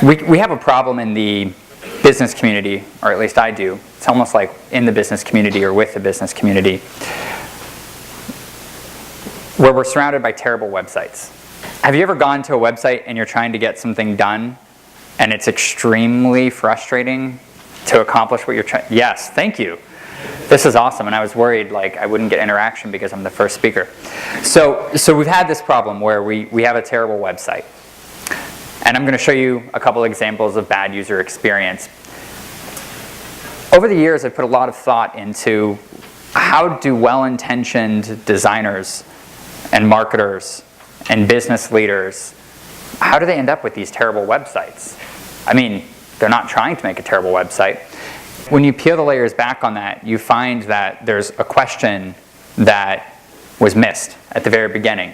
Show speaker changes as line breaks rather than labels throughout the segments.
We have a problem in the business community, or at least I do. It's almost like in the business community or with the business community, where we're surrounded by terrible websites. Have you ever gone to a website and you're trying to get something done and it's extremely frustrating to accomplish what you're trying? Yes, thank you. This is awesome, and I was worried like I wouldn't get interaction because I'm the first speaker. So we've had this problem where we have a terrible website. And I'm going to show you a couple examples of bad user experience. Over the years, I've put a lot of thought into how do well-intentioned designers and marketers and business leaders, how do they end up with these terrible websites? I mean, they're not trying to make a terrible website. When you peel the layers back on that, you find that there's a question that was missed at the very beginning,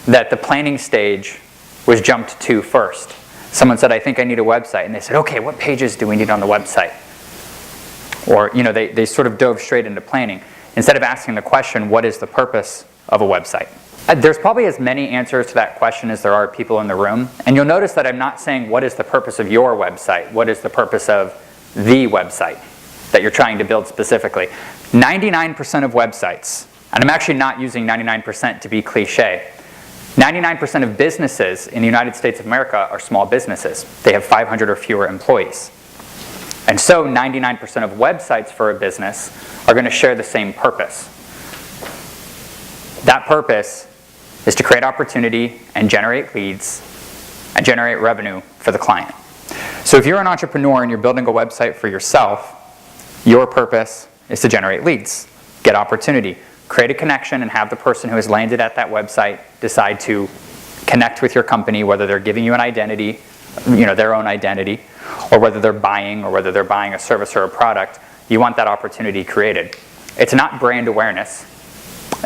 that the planning stage was jumped to first. Someone said, I think I need a website. And they said, okay, what pages do we need on the website? Or, they sort of dove straight into planning, instead of asking the question, what is the purpose of a website? There's probably as many answers to that question as there are people in the room. And you'll notice that I'm not saying, what is the purpose of your website? What is the purpose of the website that you're trying to build specifically? 99% of websites, and I'm actually not using 99% to be cliche, 99% of businesses in the United States of America are small businesses. They have 500 or fewer employees. And so 99% of websites for a business are going to share the same purpose. That purpose is to create opportunity and generate leads and generate revenue for the client. So if you're an entrepreneur and you're building a website for yourself, your purpose is to generate leads, get opportunity, create a connection, and have the person who has landed at that website decide to connect with your company, whether they're giving you an identity, their own identity, or whether they're buying a service or a product. You want that opportunity created. It's not brand awareness.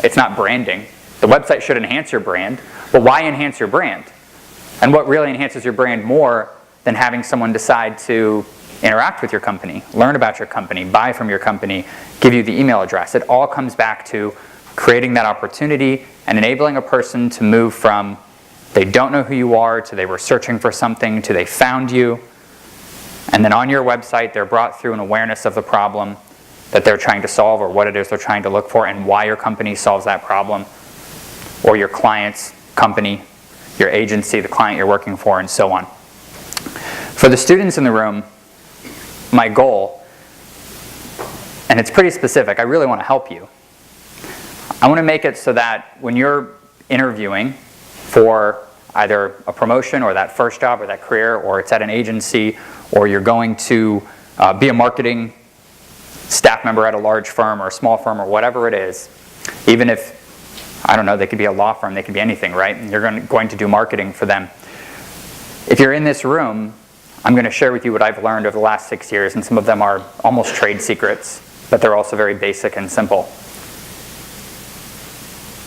It's not branding. The website should enhance your brand, but why enhance your brand? And what really enhances your brand more than having someone decide to interact with your company, learn about your company, buy from your company, give you the email address? It all comes back to creating that opportunity and enabling a person to move from they don't know who you are to they were searching for something to they found you. And then on your website, they're brought through an awareness of the problem that they're trying to solve, or what it is they're trying to look for, and why your company solves that problem, or your client's company, your agency, the client you're working for, and so on. For the students in the room, my goal, and it's pretty specific, I really want to help you. I want to make it so that when you're interviewing for either a promotion or that first job or that career, or it's at an agency, or you're going to be a marketing staff member at a large firm or a small firm or whatever it is, even if, I don't know, they could be a law firm, they could be anything, right? And you're going to do marketing for them. If you're in this room, I'm going to share with you what I've learned over the last 6 years, and some of them are almost trade secrets, but they're also very basic and simple.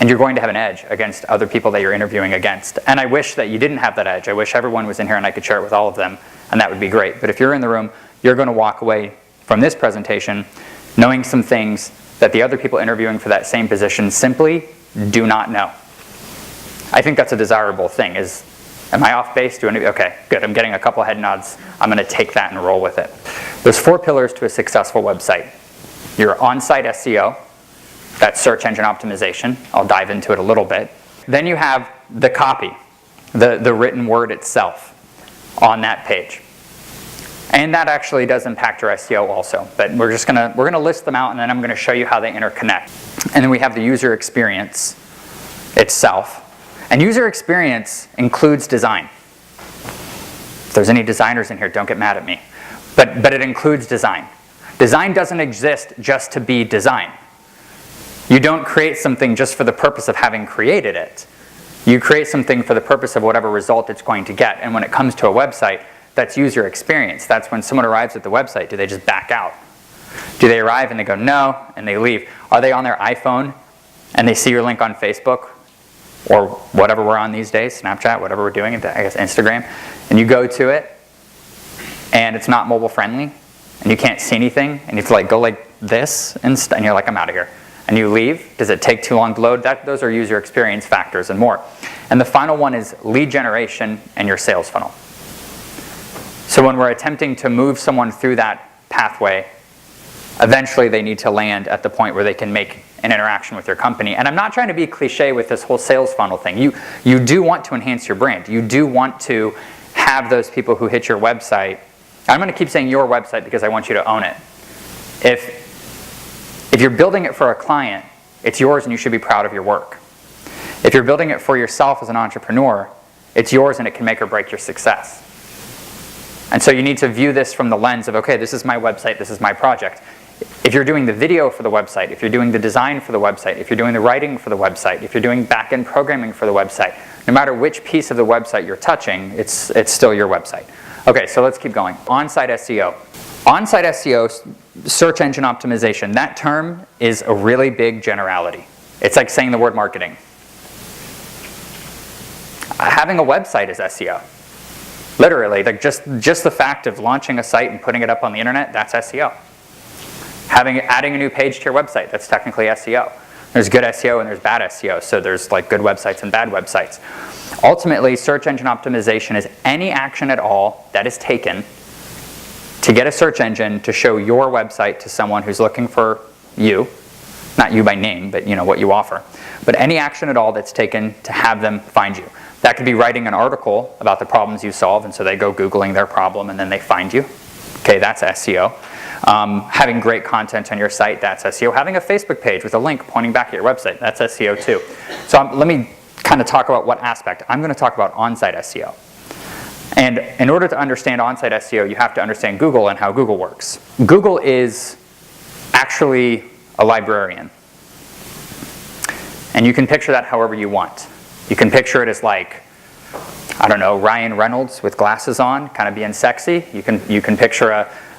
And you're going to have an edge against other people that you're interviewing against. And I wish that you didn't have that edge. I wish everyone was in here and I could share it with all of them, and that would be great. But if you're in the room, you're going to walk away from this presentation knowing some things that the other people interviewing for that same position simply do not know. I think that's a desirable thing. Am I off base? Okay, good. I'm getting a couple head nods. I'm going to take that and roll with it. There's 4 pillars to a successful website. Your on-site SEO, that's search engine optimization. I'll dive into it a little bit. Then you have the copy, the written word itself on that page. And that actually does impact your SEO also. But we're gonna list them out, and then I'm going to show you how they interconnect. And then we have the user experience itself. And user experience includes design. If there's any designers in here, don't get mad at me. But it includes design. Design doesn't exist just to be design. You don't create something just for the purpose of having created it. You create something for the purpose of whatever result it's going to get. And when it comes to a website, that's user experience. That's when someone arrives at the website, do they just back out? Do they arrive and they go, no, and they leave? Are they on their iPhone and they see your link on Facebook or whatever we're on these days, Snapchat, whatever we're doing, I guess Instagram, and you go to it and it's not mobile friendly and you can't see anything and you have to go like this and you're like, I'm out of here. And you leave. Does it take too long to load? Those are user experience factors and more. And the final one is lead generation and your sales funnel. So when we're attempting to move someone through that pathway, eventually they need to land at the point where they can make an interaction with your company. And I'm not trying to be cliche with this whole sales funnel thing. You do want to enhance your brand. You do want to have those people who hit your website. I'm going to keep saying your website because I want you to own it. If you're building it for a client, it's yours and you should be proud of your work. If you're building it for yourself as an entrepreneur, it's yours and it can make or break your success. And so you need to view this from the lens of, okay, this is my website, this is my project. If you're doing the video for the website, if you're doing the design for the website, if you're doing the writing for the website, if you're doing back-end programming for the website, no matter which piece of the website you're touching, it's still your website. Okay, so let's keep going. On-site SEO. On-site SEO, search engine optimization, that term is a really big generality. It's like saying the word marketing. Having a website is SEO. Literally, like just the fact of launching a site and putting it up on the internet, that's SEO. Adding a new page to your website, that's technically SEO. There's good SEO and there's bad SEO, so there's like good websites and bad websites. Ultimately, search engine optimization is any action at all that is taken to get a search engine to show your website to someone who's looking for you, not you by name, but you know what you offer. But any action at all that's taken to have them find you. That could be writing an article about the problems you solve, and so they go Googling their problem and then they find you. Okay, that's SEO. Having great content on your site, that's SEO. Having a Facebook page with a link pointing back at your website, that's SEO too. So let me kind of talk about what aspect. I'm going to talk about on-site SEO. And in order to understand on-site SEO, you have to understand Google and how Google works. Google is actually a librarian. And you can picture that however you want. You can picture it as like, I don't know, Ryan Reynolds with glasses on, kind of being sexy. You can picture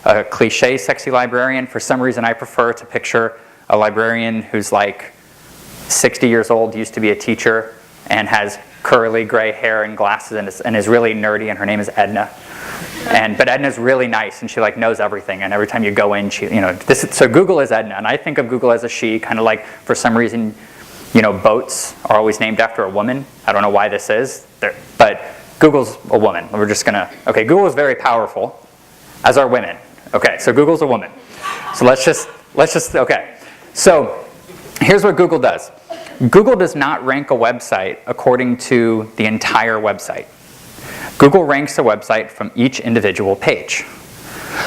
a cliche sexy librarian. For some reason, I prefer to picture a librarian who's like 60 years old, used to be a teacher, and has curly gray hair and glasses and is really nerdy, and her name is Edna. But Edna's really nice, and she like knows everything, and every time you go in, so Google is Edna, and I think of Google as a she, kind of like for some reason, boats are always named after a woman. I don't know why this is, but Google's a woman. We're just gonna, okay, Google is very powerful, as are women. Okay, so Google's a woman. So let's just, okay. So here's what Google does. Google does not rank a website according to the entire website. Google ranks a website from each individual page.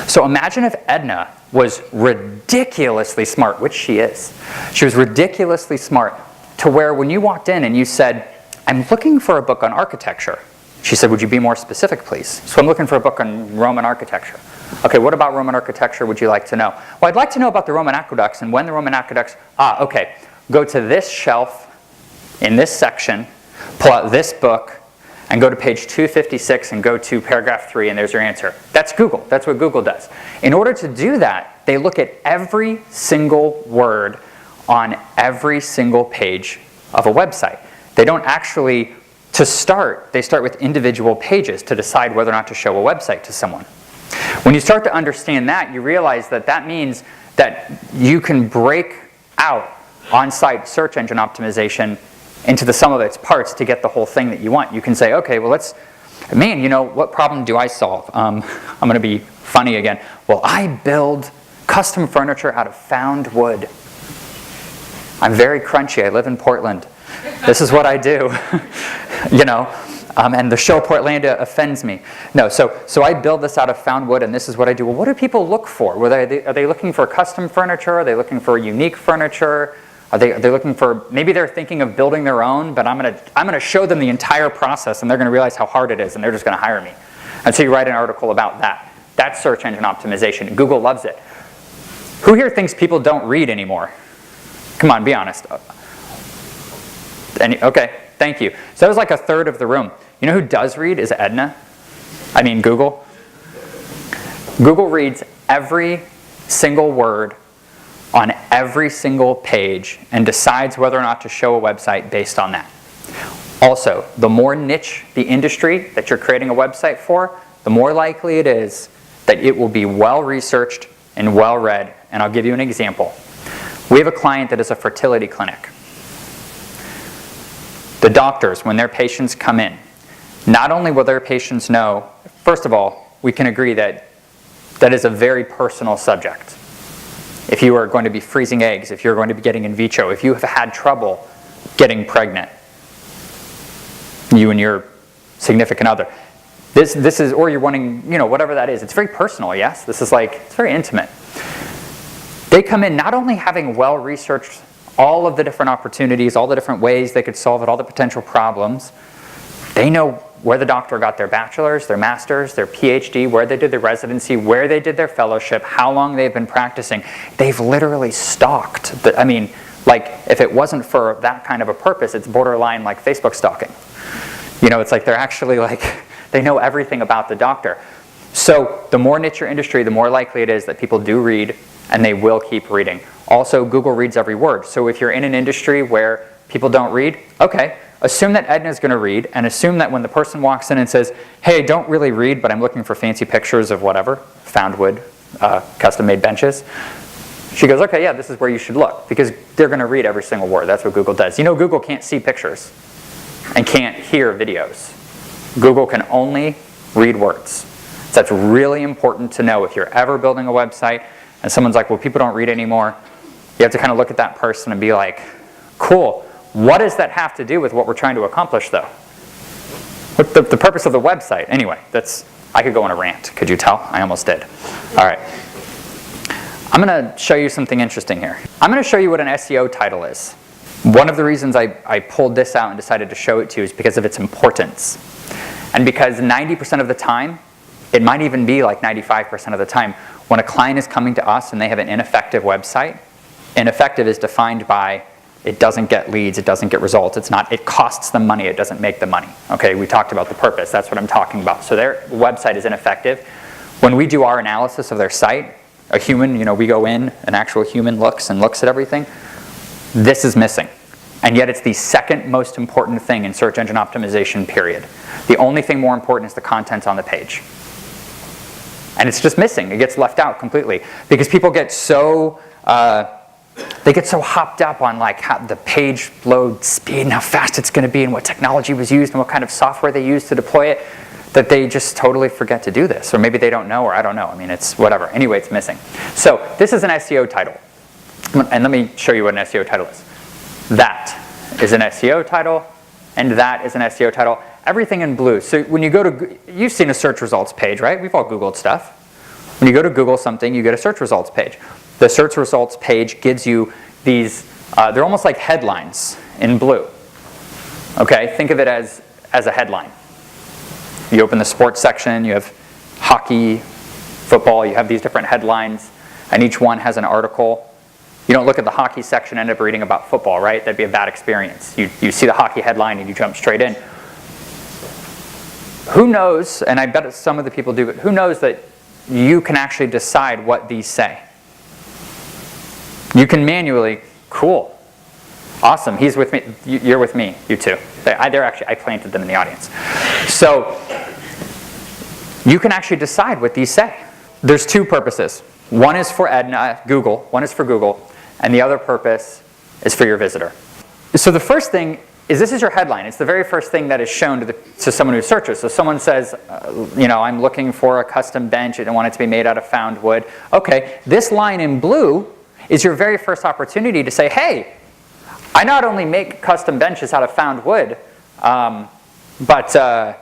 So imagine if Edna was ridiculously smart, which she is. She was ridiculously smart to where when you walked in and you said, I'm looking for a book on architecture. She said, would you be more specific, please? So I'm looking for a book on Roman architecture. Okay, what about Roman architecture would you like to know? Well, I'd like to know about the Roman aqueducts and when the Roman aqueducts, okay. Go to this shelf in this section, pull out this book, and go to page 256 and go to paragraph 3, and there's your answer. That's Google. That's what Google does. In order to do that, they look at every single word on every single page of a website. They don't actually, to start, they start with individual pages to decide whether or not to show a website to someone. When you start to understand that, you realize that that means that you can break out on-site search engine optimization into the sum of its parts to get the whole thing that you want. You can say, okay, well what problem do I solve? I'm going to be funny again. Well, I build custom furniture out of found wood. I'm very crunchy. I live in Portland. This is what I do. And the show Portlandia offends me. No, so I build this out of found wood, and this is what I do. Well, what do people look for? Are they looking for custom furniture? Are they looking for unique furniture? Are they looking for, maybe they're thinking of building their own, but I'm gonna show them the entire process, and they're gonna realize how hard it is, and they're just gonna hire me. And so you write an article about that. That's search engine optimization. Google loves it. Who here thinks people don't read anymore? Come on, be honest. Okay, thank you. So that was like a third of the room. You know who does read is Google. Google reads every single word on every single page and decides whether or not to show a website based on that. Also, the more niche the industry that you're creating a website for, the more likely it is that it will be well researched and well read. And I'll give you an example. We have a client that is a fertility clinic. The doctors, when their patients come in, not only will their patients know, first of all, we can agree that that is a very personal subject. If you are going to be freezing eggs, if you're going to be getting in vitro, if you have had trouble getting pregnant, you and your significant other, this is, or you're wanting, whatever that is, it's very personal, yes? This is like, it's very intimate. They come in not only having well-researched all of the different opportunities, all the different ways they could solve it, all the potential problems. They know where the doctor got their bachelor's, their master's, their PhD, where they did their residency, where they did their fellowship, how long they've been practicing. They've literally stalked. If it wasn't for that kind of a purpose, it's borderline like Facebook stalking. It's like they're actually they know everything about the doctor. So the more niche your industry, the more likely it is that people do read, and they will keep reading. Also, Google reads every word. So if you're in an industry where people don't read, okay, assume that Edna's going to read, and assume that when the person walks in and says, hey, I don't really read, but I'm looking for fancy pictures of whatever, found wood, custom-made benches, she goes, okay, yeah, this is where you should look, because they're going to read every single word. That's what Google does. Google can't see pictures and can't hear videos. Google can only read words. So that's really important to know if you're ever building a website and someone's like, well, people don't read anymore. You have to kind of look at that person and be like, cool, what does that have to do with what we're trying to accomplish, though? What's the purpose of the website? Anyway, I could go on a rant. Could you tell? I almost did. All right. I'm going to show you something interesting here. I'm going to show you what an SEO title is. One of the reasons I pulled this out and decided to show it to you is because of its importance. And because 90% of the time, it might even be like 95% of the time, when a client is coming to us and they have an ineffective website, ineffective is defined by it doesn't get leads, it doesn't get results, it costs them money, it doesn't make them money. Okay, we talked about the purpose, that's what I'm talking about. So their website is ineffective. When we do our analysis of their site, a human, we go in, an actual human looks at everything, this is missing. And yet it's the second most important thing in search engine optimization, period. The only thing more important is the content on the page. And it's just missing. It gets left out completely. Because people get so, they get so hopped up on how the page load speed and how fast it's going to be and what technology was used and what kind of software they used to deploy it, that they just totally forget to do this. Or maybe they don't know, or I don't know. It's whatever. Anyway, it's missing. So this is an SEO title. And let me show you what an SEO title is. That is an SEO title, and that is an SEO title. Everything in blue. So when you go to, you've seen a search results page, right? We've all Googled stuff. When you go to Google something, you get a search results page. The search results page gives you these, they're almost like headlines in blue. Okay, think of it as a headline. You open the sports section, you have hockey, football, you have these different headlines, and each one has an article. You don't look at the hockey section and end up reading about football, right? That'd be a bad experience. You see the hockey headline and you jump straight in. Who knows, and I bet some of the people do, but who knows that you can actually decide what these say? You can manually, cool, awesome, he's with me, you're with me, you too. I planted them in the audience. So you can actually decide what these say. There's two purposes. One is for Google, and the other purpose is for your visitor. So the first thing is this is your headline. It's the very first thing that is shown to someone who searches. So someone says, I'm looking for a custom bench and I want it to be made out of found wood. Okay, this line in blue is your very first opportunity to say, hey, I not only make custom benches out of found wood, but I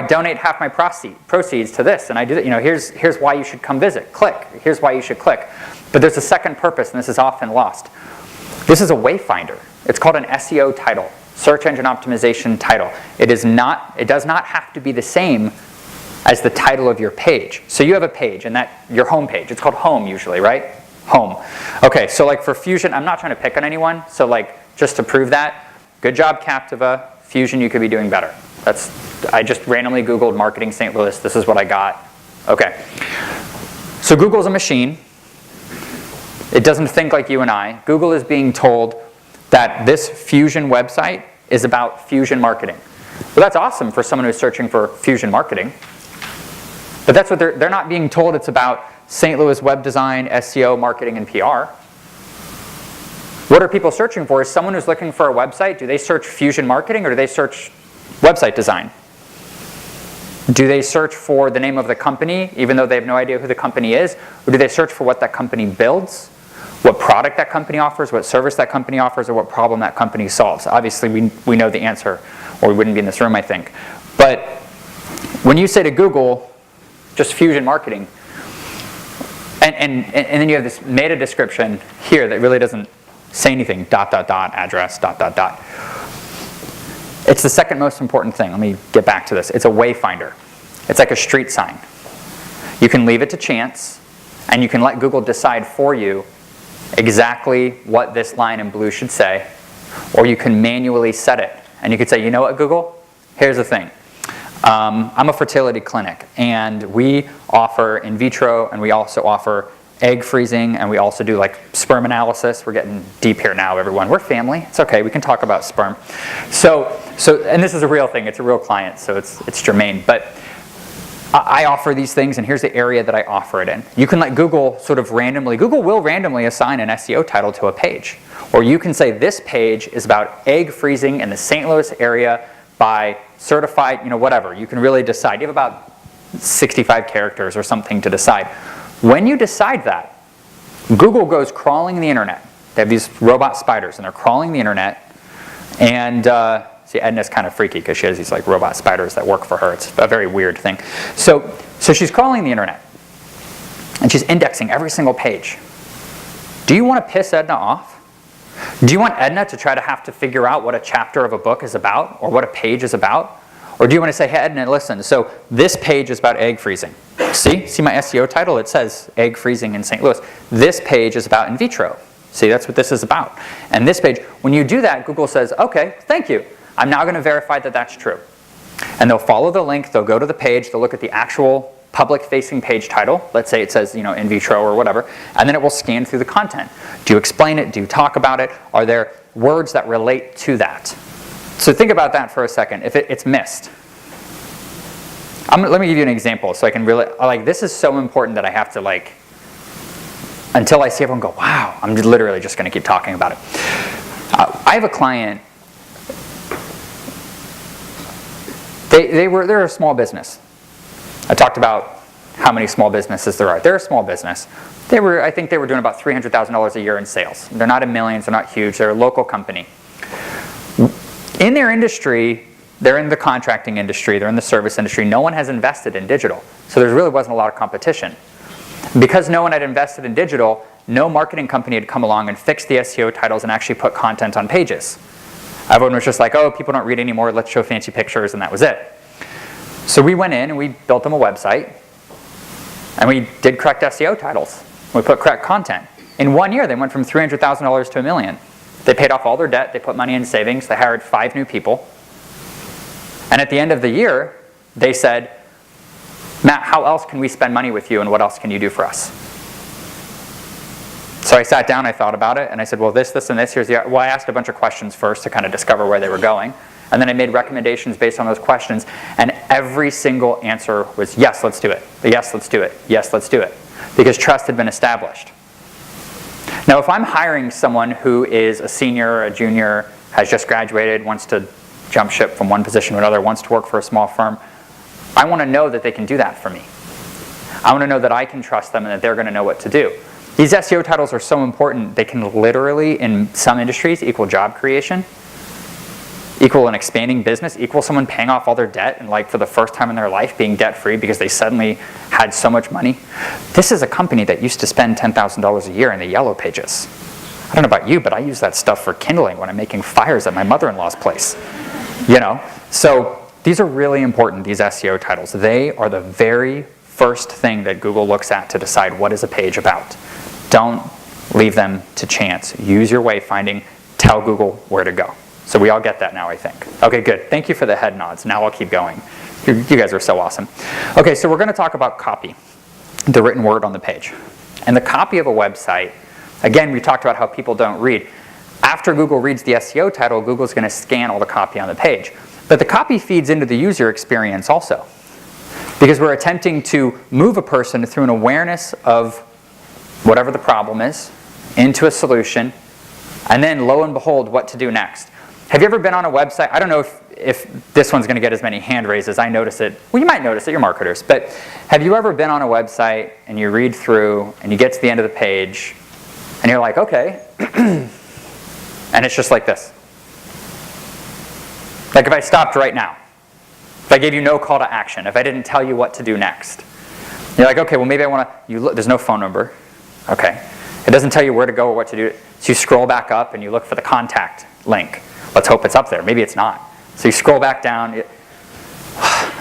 donate half my proceeds to this, and I do that. Here's why you should come visit. Click. Here's why you should click. But there's a second purpose, and this is often lost. This is a wayfinder. It's called an SEO title, search engine optimization title. It does not have to be the same as the title of your page. So you have a page, and your home page. It's called home usually, right? Home. Okay, so for Fusion, I'm not trying to pick on anyone. So just to prove that, good job Captiva. Fusion, you could be doing better. I just randomly Googled marketing St. Louis. This is what I got. Okay. So Google's a machine. It doesn't think like you and I. Google is being told that this Fusion website is about Fusion marketing. Well, that's awesome for someone who's searching for Fusion marketing. But that's what they're not being told it's about St. Louis web design, SEO, marketing, and PR. What are people searching for? Is someone who's looking for a website, do they search Fusion marketing or do they search website design? Do they search for the name of the company, even though they have no idea who the company is? Or do they search for what that company builds, what product that company offers, what service that company offers, or what problem that company solves? Obviously, we know the answer, or we wouldn't be in this room, I think. But when you say to Google, just Fusion Marketing, and then you have this meta description here that really doesn't say anything, ... address, ... It's the second most important thing. Let me get back to this. It's a wayfinder. It's like a street sign. You can leave it to chance, and you can let Google decide for you exactly what this line in blue should say, or you can manually set it. And you could say, you know what, Google? Here's the thing. I'm a fertility clinic, and we offer in vitro, and we also offer egg freezing, and we also do like sperm analysis. We're getting deep here now, everyone. We're family. It's okay. We can talk about sperm. So, and this is a real thing. It's a real client, so it's germane. But I offer these things, and here's the area that I offer it in. You can let Google sort of randomly, Google will randomly assign an SEO title to a page. Or you can say this page is about egg freezing in the St. Louis area by certified, whatever. You can really decide. You have about 65 characters or something to decide. When you decide that, Google goes crawling the internet. They have these robot spiders, and they're crawling the internet. And see, Edna's kind of freaky because she has these like robot spiders that work for her. It's a very weird thing. So she's crawling the internet, and she's indexing every single page. Do you want to piss Edna off? Do you want Edna to try to have to figure out what a chapter of a book is about, or what a page is about? Or do you want to say, hey, Edna, listen, so this page is about egg freezing. See my SEO title? It says egg freezing in St. Louis. This page is about in vitro. See, that's what this is about. And this page, when you do that, Google says, okay, thank you. I'm now going to verify that that's true. And they'll follow the link, they'll go to the page, they'll look at the actual public-facing page title. Let's say it says, in vitro or whatever. And then it will scan through the content. Do you explain it? Do you talk about it? Are there words that relate to that? So think about that for a second. If it's missed. Let me give you an example so I can really, this is so important that I have to until I see everyone go, wow, I'm literally just going to keep talking about it. I have a client, they're a small business. I talked about how many small businesses there are. They're a small business. I think they were doing about $300,000 a year in sales. They're not in millions, they're not huge, they're a local company. In their industry, they're in the contracting industry, they're in the service industry, no one has invested in digital. So there really wasn't a lot of competition. Because no one had invested in digital, no marketing company had come along and fixed the SEO titles and actually put content on pages. Everyone was just like, oh, people don't read anymore, let's show fancy pictures, and that was it. So we went in and we built them a website, and we did correct SEO titles. We put correct content. In 1 year, they went from $300,000 to $1 million. They paid off all their debt, they put money in savings, they hired 5 new people. And at the end of the year, they said, Matt, how else can we spend money with you, and what else can you do for us? So I sat down, I thought about it, and I said, well, this, and this, well, I asked a bunch of questions first to kind of discover where they were going. And then I made recommendations based on those questions, and every single answer was, yes, let's do it. Yes, let's do it. Yes, let's do it. Because trust had been established. Now, if I'm hiring someone who is a senior or a junior, has just graduated, wants to jump ship from one position to another, wants to work for a small firm, I want to know that they can do that for me. I want to know that I can trust them and that they're going to know what to do. These SEO titles are so important, they can literally, in some industries, equal job creation, equal an expanding business, equal someone paying off all their debt and for the first time in their life being debt-free because they suddenly had so much money. This is a company that used to spend $10,000 a year in the yellow pages. I don't know about you, but I use that stuff for kindling when I'm making fires at my mother-in-law's place. So these are really important, these SEO titles. They are the very first thing that Google looks at to decide what is a page about. Don't leave them to chance. Use your wayfinding. Tell Google where to go. So we all get that now, I think. Okay, good. Thank you for the head nods. Now I'll keep going. You guys are so awesome. Okay, so we're going to talk about copy, the written word on the page. And the copy of a website, again, we talked about how people don't read. After Google reads the SEO title, Google's going to scan all the copy on the page. But the copy feeds into the user experience also. Because we're attempting to move a person through an awareness of whatever the problem is, into a solution, and then lo and behold, what to do next. Have you ever been on a website? I don't know if this one's going to get as many hand raises. I notice it. Well, you might notice it, you're marketers. But have you ever been on a website and you read through and you get to the end of the page and you're like, okay, and it's just like this. Like if I stopped right now, if I gave you no call to action, if I didn't tell you what to do next, you're like, okay, well maybe I want to, there's no phone number. Okay. It doesn't tell you where to go or what to do. So you scroll back up and you look for the contact link. Let's hope it's up there. Maybe it's not. So you scroll back down.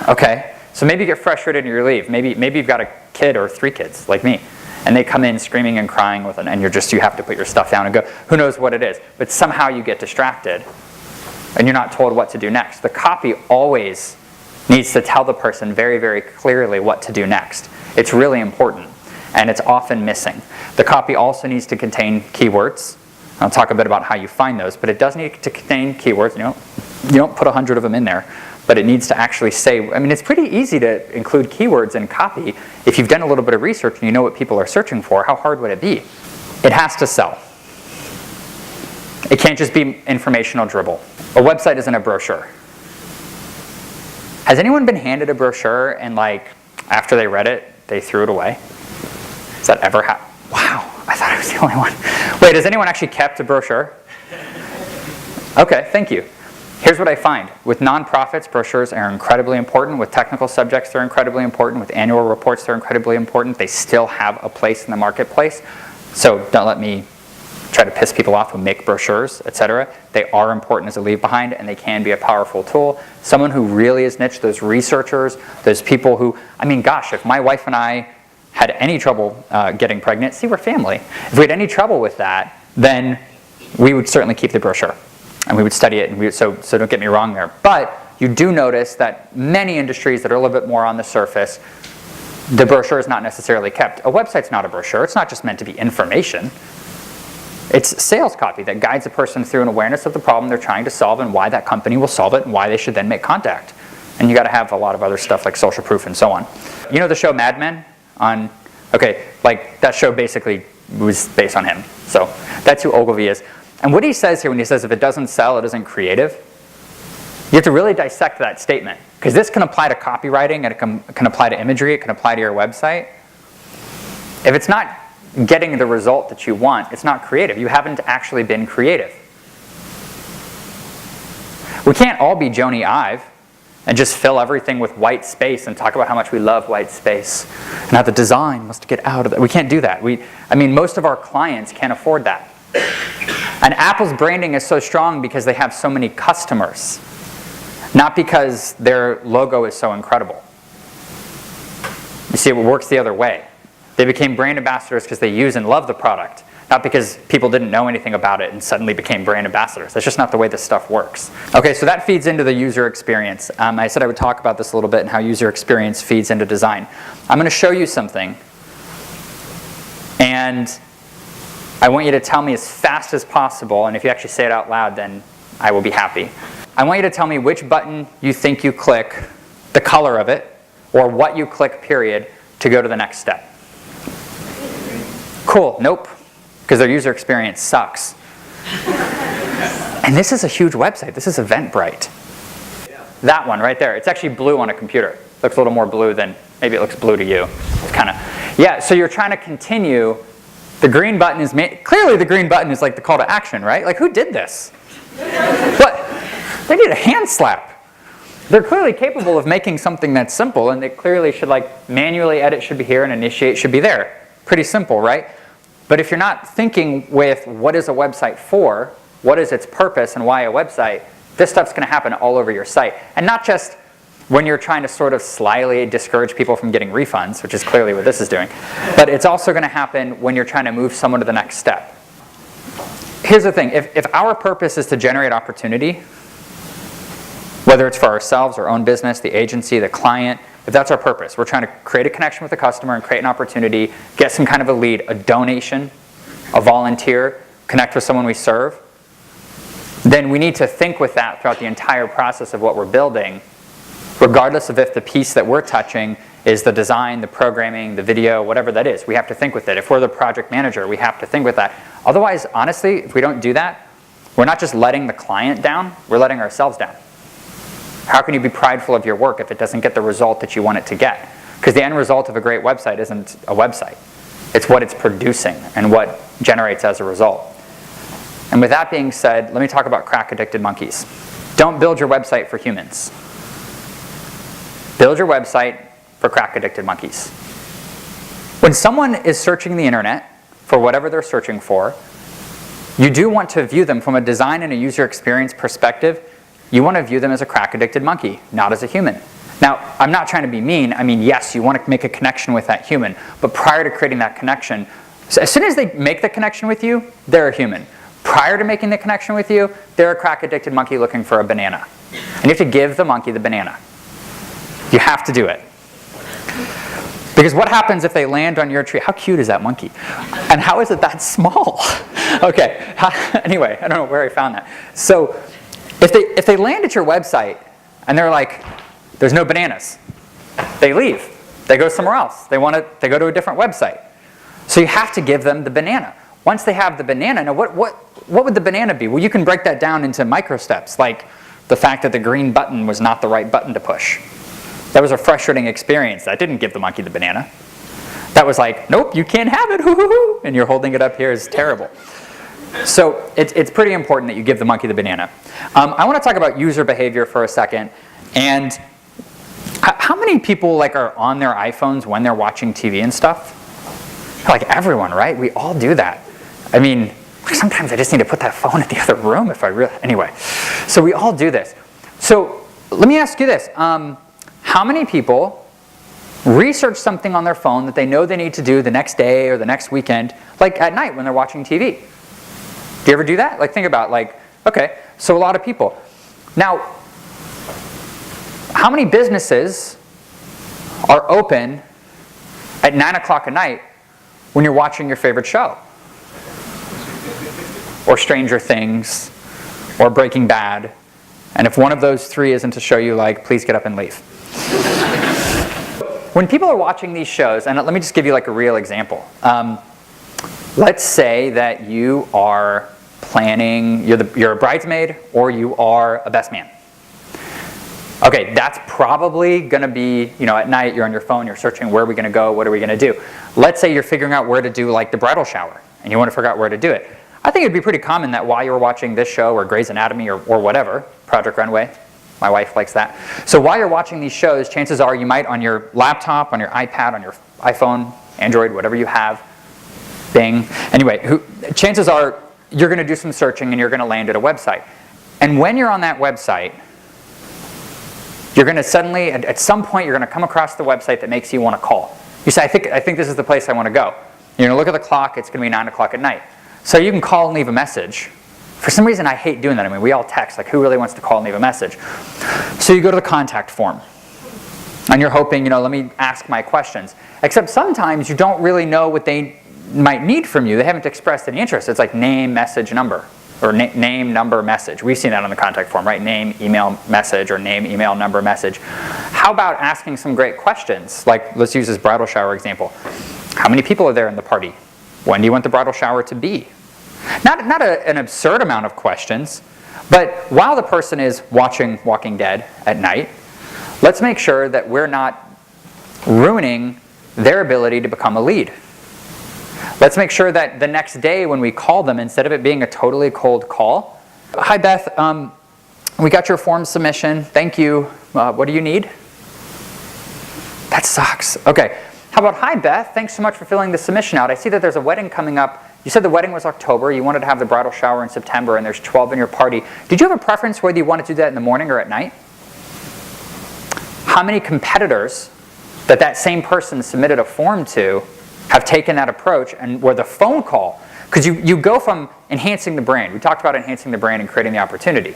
Okay. So maybe you get frustrated and you leave. Maybe you've got a kid or 3 kids like me, and they come in screaming and crying with it, and you have to put your stuff down and go. Who knows what it is? But somehow you get distracted, and you're not told what to do next. The copy always needs to tell the person very, very clearly what to do next. It's really important, and it's often missing. The copy also needs to contain keywords. I'll talk a bit about how you find those, but it does need to contain keywords. You don't put 100 of them in there, but it needs to actually say, I mean, it's pretty easy to include keywords in copy. If you've done a little bit of research and you know what people are searching for, how hard would it be? It has to sell. It can't just be informational dribble. A website isn't a brochure. Has anyone been handed a brochure and like, after they read it, they threw it away? Has that ever happened? Wow, I thought I was the only one. Wait, has anyone actually kept a brochure? Okay, thank you. Here's what I find. With nonprofits, brochures are incredibly important. With technical subjects, they're incredibly important. With annual reports, they're incredibly important. They still have a place in the marketplace. So don't let me try to piss people off who make brochures, etc. They are important as a leave behind, and they can be a powerful tool. Someone who really is niche, those researchers, those people who, I mean, gosh, if my wife and I had any trouble getting pregnant, see, we're family. If we had any trouble with that, then we would certainly keep the brochure. And we would study it, and so don't get me wrong there. But you do notice that many industries that are a little bit more on the surface, the brochure is not necessarily kept. A website's not a brochure. It's not just meant to be information. It's sales copy that guides a person through an awareness of the problem they're trying to solve and why that company will solve it and why they should then make contact. And you got to have a lot of other stuff like social proof and so on. You know the show Mad Men? Okay, like that show basically was based on him. So that's who Ogilvy is. And what he says here when he says if it doesn't sell, it isn't creative, you have to really dissect that statement. Because this can apply to copywriting, and it can apply to imagery, it can apply to your website. If it's not getting the result that you want, it's not creative. You haven't actually been creative. We can't all be Joni Ive and just fill everything with white space and talk about how much we love white space and how the design must get out of that. We can't do that. I mean, most of our clients can't afford that. And Apple's branding is so strong because they have so many customers, not because their logo is so incredible. You see, it works the other way. They became brand ambassadors because they use and love the product, not because people didn't know anything about it and suddenly became brand ambassadors. That's just not the way this stuff works. Okay, so that feeds into the user experience. I said I would talk about this a little bit and how user experience feeds into design. I'm going to show you something, and I want you to tell me as fast as possible, and if you actually say it out loud, then I will be happy. I want you to tell me which button you think you click, the color of it, or what you click, period, to go to the next step. Cool, nope, because their user experience sucks. And this is a huge website. This is Eventbrite. That one right there. It's actually blue on a computer. Looks a little more blue than, maybe it looks blue to you. It's kind of, yeah, so you're trying to continue. The green button is, clearly the green button is like the call to action, right? Like, who did this? What? They need a hand slap. They're clearly capable of making something that's simple, and they clearly should, like, manually edit should be here and initiate should be there. Pretty simple, right? But if you're not thinking with what is a website for, what is its purpose, and why a website, this stuff's going to happen all over your site. And not just when you're trying to sort of slyly discourage people from getting refunds, which is clearly what this is doing, but it's also going to happen when you're trying to move someone to the next step. Here's the thing. If our purpose is to generate opportunity, whether it's for ourselves, our own business, the agency, the client, if that's our purpose, we're trying to create a connection with the customer and create an opportunity, get some kind of a lead, a donation, a volunteer, connect with someone we serve, then we need to think with that throughout the entire process of what we're building, regardless of if the piece that we're touching is the design, the programming, the video, whatever that is. We have to think with it. If we're the project manager, we have to think with that. Otherwise, honestly, if we don't do that, we're not just letting the client down, we're letting ourselves down. How can you be prideful of your work if it doesn't get the result that you want it to get? Because the end result of a great website isn't a website. It's what it's producing and what generates as a result. And with that being said, let me talk about crack-addicted monkeys. Don't build your website for humans. Build your website for crack-addicted monkeys. When someone is searching the internet for whatever they're searching for, you do want to view them from a design and a user experience perspective. You want to view them as a crack-addicted monkey, not as a human. Now, I'm not trying to be mean. I mean, yes, you want to make a connection with that human, but prior to creating that connection, so as soon as they make the connection with you, they're a human. Prior to making the connection with you, they're a crack-addicted monkey looking for a banana. And you have to give the monkey the banana. You have to do it. Because what happens if they land on your tree? How cute is that monkey? And how is it that small? Okay, anyway, I don't know where I found that. So if they land at your website and they're like, there's no bananas, they leave. They go somewhere else. They go to a different website. So you have to give them the banana. Once they have the banana, now what would the banana be? Well, you can break that down into micro steps, like the fact that the green button was not the right button to push. That was a frustrating experience. That didn't give the monkey the banana. That was like, nope, you can't have it, hoo-hoo-hoo, and you're holding it up here is terrible. So it's pretty important that you give the monkey the banana. I want to talk about user behavior for a second. And how many people are on their iPhones when they're watching TV and stuff? Like everyone, right? We all do that. I mean, sometimes I just need to put that phone in the other room if I really... Anyway, so we all do this. So let me ask you this. How many people research something on their phone that they know they need to do the next day or the next weekend, like at night when they're watching TV? Do you ever do that? Think about okay, so a lot of people. Now, how many businesses are open at 9 o'clock at night when you're watching your favorite show? Or Stranger Things, or Breaking Bad. And if one of those three isn't to show you, please get up and leave. When people are watching these shows, and let me just give you a real example. Let's say that you are planning, you're a bridesmaid, or you are a best man. Okay, that's probably going to be, at night you're on your phone, you're searching where are we going to go, what are we going to do. Let's say you're figuring out where to do the bridal shower, and you want to figure out where to do it. I think it'd be pretty common that while you were watching this show, or Grey's Anatomy, or whatever, Project Runway, my wife likes that. So while you're watching these shows, chances are you might on your laptop, on your iPad, on your iPhone, Android, whatever you have, Bing. Anyway, chances are you're going to do some searching and you're going to land at a website. And when you're on that website, you're going to suddenly, at some point, you're going to come across the website that makes you want to call. You say, I think this is the place I want to go. You're going to look at the clock, it's going to be 9 o'clock at night. So you can call and leave a message. For some reason, I hate doing that. I mean, we all text. Who really wants to call and leave a message? So you go to the contact form. And you're hoping, let me ask my questions. Except sometimes you don't really know what they might need from you. They haven't expressed any interest. It's name, message, number. Or name, number, message. We've seen that on the contact form, right? Name, email, message, or name, email, number, message. How about asking some great questions? Let's use this bridal shower example. How many people are there in the party? When do you want the bridal shower to be? Not an absurd amount of questions, but while the person is watching Walking Dead at night, let's make sure that we're not ruining their ability to become a lead. Let's make sure that the next day when we call them, instead of it being a totally cold call, hi Beth, we got your form submission, thank you, what do you need? That sucks. Okay, how about, hi Beth, thanks so much for filling the submission out. I see that there's a wedding coming up. You said the wedding was October, you wanted to have the bridal shower in September, and there's 12 in your party. Did you have a preference whether you wanted to do that in the morning or at night? How many competitors that same person submitted a form to have taken that approach and where the phone call, because you go from enhancing the brand. We talked about enhancing the brand and creating the opportunity.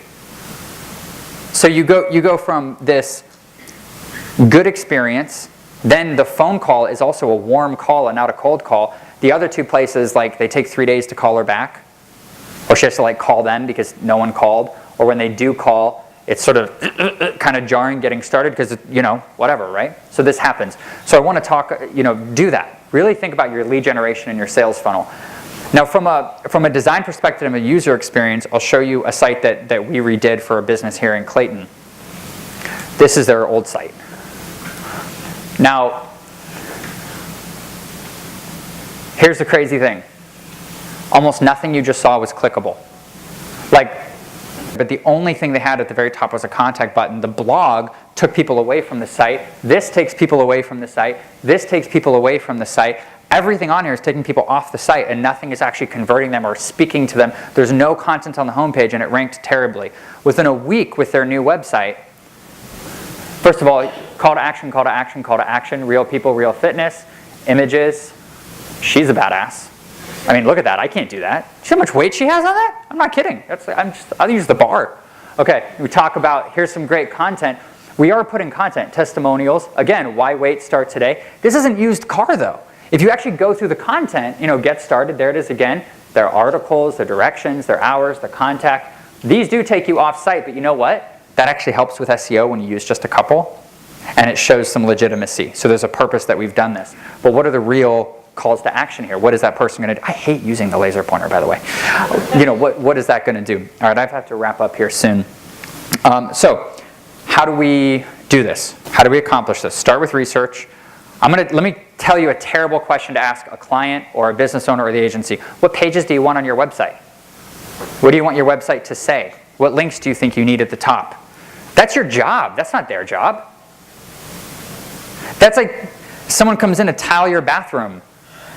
So you go from this good experience, then the phone call is also a warm call and not a cold call. The other two places, they take 3 days to call her back, or she has to call them because no one called, or when they do call, it's sort of kind of jarring getting started because, whatever, right? So this happens. So I want to talk, do that. Really think about your lead generation and your sales funnel. Now from a design perspective and a user experience, I'll show you a site that we redid for a business here in Clayton. This is their old site. Now, here's the crazy thing. Almost nothing you just saw was clickable. But the only thing they had at the very top was a contact button. The blog took people away from the site. This takes people away from the site. This takes people away from the site. Everything on here is taking people off the site, and nothing is actually converting them or speaking to them. There's no content on the homepage, and it ranked terribly. Within a week with their new website, first of all, call to action, call to action, call to action, real people, real fitness, images. She's a badass. I mean, look at that. I can't do that. See how much weight she has on that? I'm not kidding. I'll use the bar. Okay, we talk about, here's some great content. We are putting content, testimonials. Again, why wait, start today. This isn't used car though. If you actually go through the content, get started, there it is again. Their articles, their directions, their hours, their contact. These do take you off site, but you know what? That actually helps with SEO when you use just a couple, and it shows some legitimacy. So there's a purpose that we've done this. But what are the real calls to action here? What is that person going to do? I hate using the laser pointer, by the way. What is that going to do? All right, I have to wrap up here soon. So how do we do this? How do we accomplish this? Start with research. Let me tell you a terrible question to ask a client or a business owner or the agency. What pages do you want on your website? What do you want your website to say? What links do you think you need at the top? That's your job. That's not their job. That's like someone comes in to tile your bathroom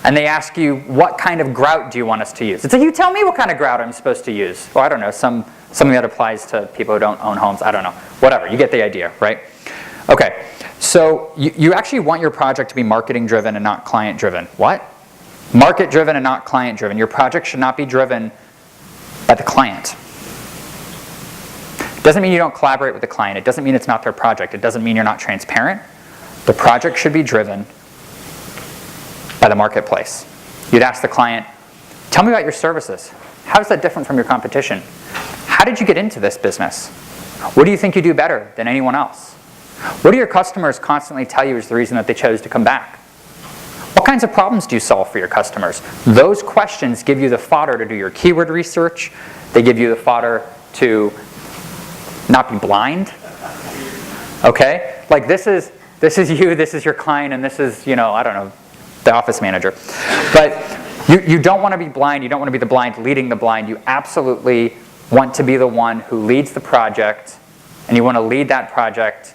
and they ask you, what kind of grout do you want us to use? It's like, you tell me what kind of grout I'm supposed to use. Well, I don't know, something that applies to people who don't own homes. I don't know. Whatever, you get the idea, right? Okay, so you actually want your project to be marketing driven and not client driven. What? Market driven and not client driven. Your project should not be driven by the client. It doesn't mean you don't collaborate with the client. It doesn't mean it's not their project. It doesn't mean you're not transparent. The project should be driven by the marketplace. You'd ask the client, tell me about your services. How is that different from your competition? How did you get into this business? What do you think you do better than anyone else? What do your customers constantly tell you is the reason that they chose to come back? What kinds of problems do you solve for your customers? Those questions give you the fodder to do your keyword research. They give you the fodder to not be blind. Okay? Like this is you, this is your client, and this is, I don't know, the office manager. But you don't want to be blind. You don't want to be the blind leading the blind. You absolutely want to be the one who leads the project, and you want to lead that project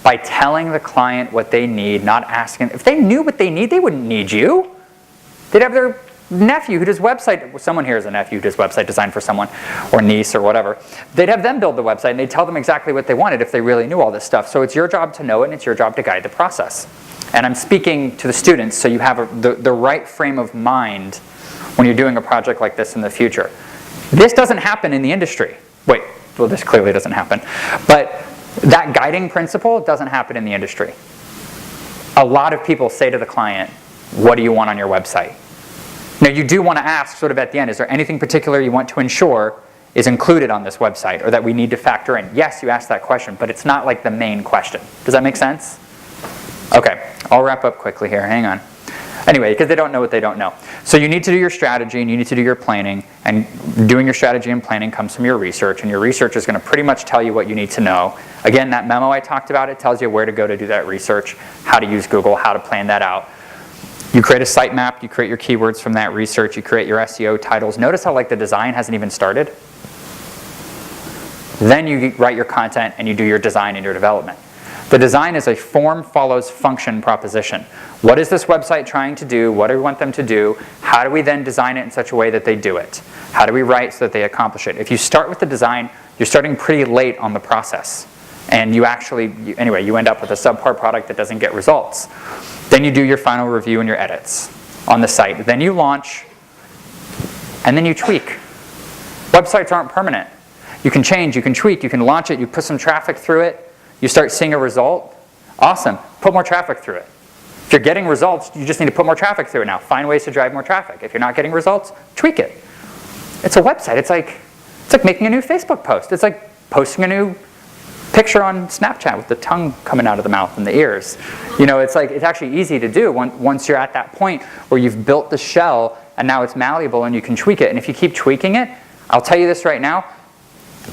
by telling the client what they need, not asking. If they knew what they need, they wouldn't need you. They'd have their nephew who does website, someone here is a nephew who does website design for someone, or niece or whatever. They'd have them build the website and they'd tell them exactly what they wanted if they really knew all this stuff. So it's your job to know it and it's your job to guide the process. And I'm speaking to the students so you have the right frame of mind when you're doing a project like this in the future. This doesn't happen in the industry. Wait, well this clearly doesn't happen. But that guiding principle doesn't happen in the industry. A lot of people say to the client, what do you want on your website? Now you do want to ask sort of at the end, is there anything particular you want to ensure is included on this website or that we need to factor in? Yes, you ask that question, but it's not like the main question. Does that make sense? Okay, I'll wrap up quickly here, hang on. Anyway, because they don't know what they don't know. So you need to do your strategy and you need to do your planning, and doing your strategy and planning comes from your research, and your research is going to pretty much tell you what you need to know. Again, that memo I talked about, it tells you where to go to do that research, how to use Google, how to plan that out. You create a sitemap, you create your keywords from that research, you create your SEO titles. Notice how the design hasn't even started. Then you write your content and you do your design and your development. The design is a form follows function proposition. What is this website trying to do? What do we want them to do? How do we then design it in such a way that they do it? How do we write so that they accomplish it? If you start with the design, you're starting pretty late on the process. And you end up with a subpar product that doesn't get results. Then you do your final review and your edits on the site. Then you launch, and then you tweak. Websites aren't permanent. You can change, you can tweak, you can launch it, you put some traffic through it, you start seeing a result. Awesome, put more traffic through it. If you're getting results, you just need to put more traffic through it now. Find ways to drive more traffic. If you're not getting results, tweak it. It's a website. It's like making a new Facebook post. It's like posting a new picture on Snapchat with the tongue coming out of the mouth and the ears. It's actually easy to do once you're at that point where you've built the shell and now it's malleable and you can tweak it. And if you keep tweaking it, I'll tell you this right now,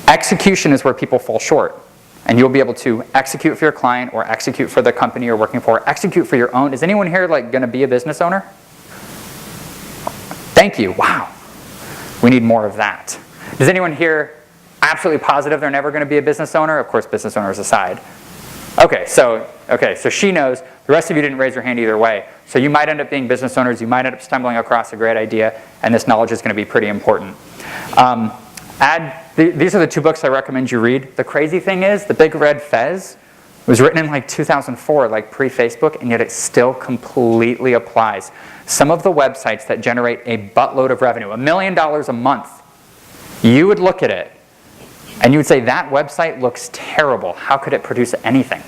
execution is where people fall short. and you'll be able to execute for your client or execute for the company you're working for, execute for your own. Is anyone here like going to be a business owner? Thank you. Wow. We need more of that. Is anyone here absolutely positive they're never going to be a business owner? Of course, business owners aside. Okay, so she knows. The rest of you didn't raise your hand either way. So you might end up being business owners. You might end up stumbling across a great idea, and this knowledge is going to be pretty important. These are the 2 books I recommend you read. The crazy thing is, The Big Red Fez was written in like 2004, like pre-Facebook, and yet it still completely applies. Some of the websites that generate a buttload of revenue, $1 million a month, you would look at it and you would say, that website looks terrible. How could it produce anything?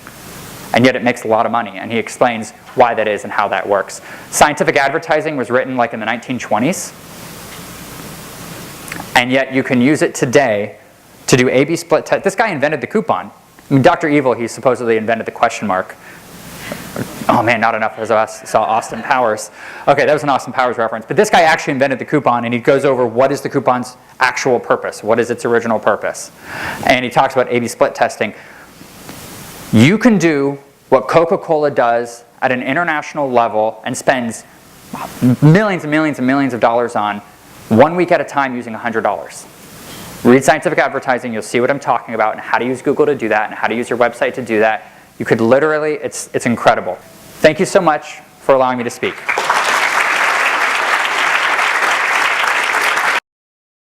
And yet it makes a lot of money. And he explains why that is and how that works. Scientific advertising was written like in the 1920s. And yet you can use it today to do A/B split test. This guy invented the coupon. I mean, Dr. Evil, he supposedly invented the question mark. Oh man, not enough of us saw Austin Powers. Okay, that was an Austin Powers reference. But this guy actually invented the coupon, and he goes over what is the coupon's actual purpose. What is its original purpose? And he talks about A/B split testing. You can do what Coca-Cola does at an international level and spends millions and millions and millions of dollars on 1 week at a time using $100. Read Scientific Advertising, you'll see what I'm talking about and how to use Google to do that and how to use your website to do that. You could literally, it's incredible. Thank you so much for allowing me to speak.